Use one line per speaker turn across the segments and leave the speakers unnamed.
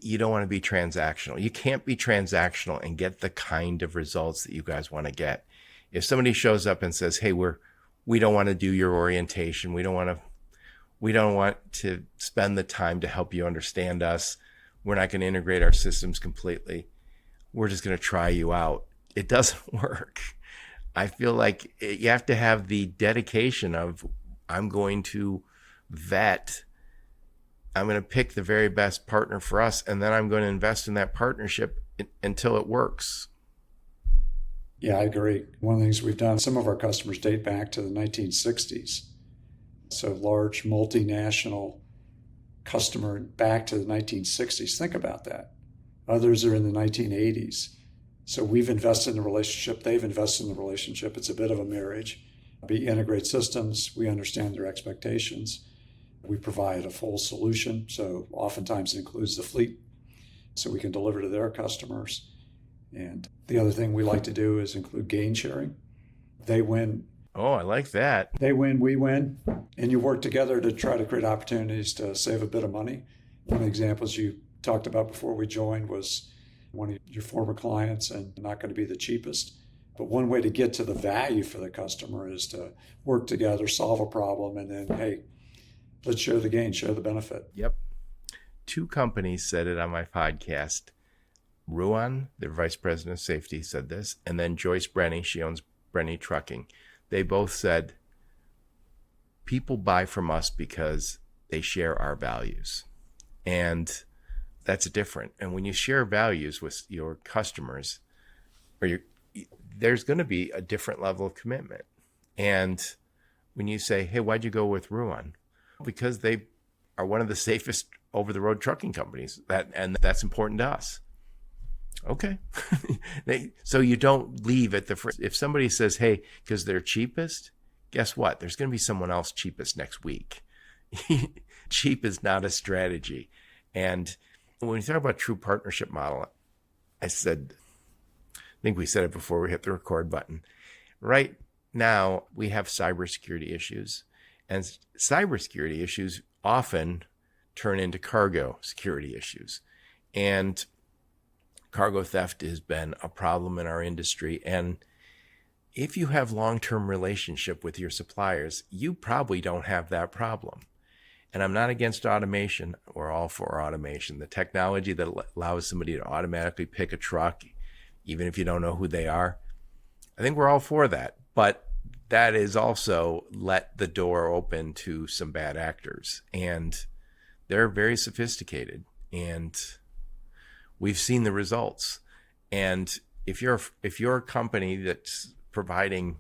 you don't want to be transactional. You can't be transactional and get the kind of results that you guys want to get. If somebody shows up and says, hey, we don't want to do your orientation. We don't want to spend the time to help you understand us. We're not going to integrate our systems completely. We're just going to try you out. It doesn't work. I feel like you have to have the dedication of, I'm going to vet, I'm going to pick the very best partner for us, and then I'm going to invest in that partnership until it works.
Yeah, I agree. One of the things we've done, some of our customers date back to the 1960s. So large multinational customer back to the 1960s. Think about that. Others are in the 1980s. So we've invested in the relationship. They've invested in the relationship. It's a bit of a marriage. We integrate systems. We understand their expectations. We provide a full solution. So oftentimes it includes the fleet so we can deliver to their customers. And the other thing we like to do is include gain sharing. They win.
Oh, I like that.
They win, we win. And you work together to try to create opportunities to save a bit of money. One of the examples you talked about before we joined was one of your former clients, and not going to be the cheapest. But one way to get to the value for the customer is to work together, solve a problem, and then, hey, let's share the gain, share the benefit.
Yep. 2 companies said it on my podcast. Ruan, their vice president of safety, said this, and then Joyce Brenny, she owns Brenny Trucking. They both said, people buy from us because they share our values. And that's different. And when you share values with your customers, there's going to be a different level of commitment. And when you say, hey, why'd you go with Ruan? Because they are one of the safest over-the-road trucking companies, and that's important to us. Okay. So you don't leave at the first. If somebody says, hey, because they're cheapest, guess what? There's going to be someone else cheapest next week. Cheap is not a strategy. And when you talk about true partnership model, I think we said it before we hit the record button. Right now, we have cybersecurity issues, and cybersecurity issues often turn into cargo security issues. And cargo theft has been a problem in our industry. And if you have long-term relationship with your suppliers, you probably don't have that problem. And I'm not against automation. We're all for automation. The technology that allows somebody to automatically pick a truck, even if you don't know who they are, I think we're all for that. But that is also let the door open to some bad actors. And they're very sophisticated. And we've seen the results. And if you're a company that's providing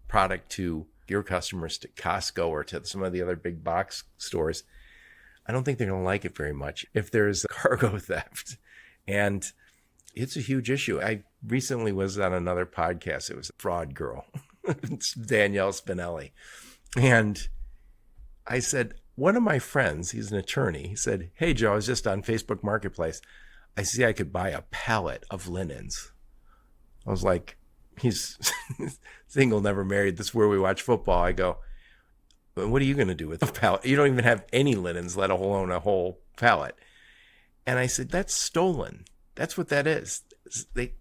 product to your customers, to Costco or to some of the other big box stores, I don't think they're going to like it very much if there's cargo theft. And it's a huge issue. I recently was on another podcast. It was Fraud Girl. It's Danielle Spinelli. And I said, one of my friends, he's an attorney, he said, hey, Joe, I was just on Facebook Marketplace. I see I could buy a pallet of linens. I was like, he's single, never married. That's where we watch football. I go, what are you going to do with a pallet? You don't even have any linens, let alone a whole pallet. And I said, that's stolen. That's what that is.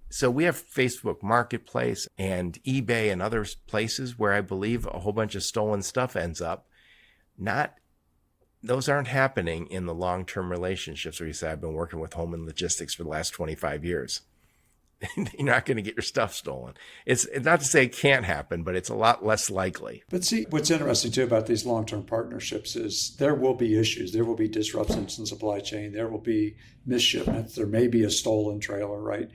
So we have Facebook Marketplace and eBay and other places where I believe a whole bunch of stolen stuff ends up. Those aren't happening in the long-term relationships where you say, I've been working with home and logistics for the last 25 years. You're not going to get your stuff stolen. It's not to say it can't happen, but it's a lot less likely.
But see, what's interesting too about these long-term partnerships is there will be issues. There will be disruptions in supply chain. There will be misshipments. There may be a stolen trailer, right?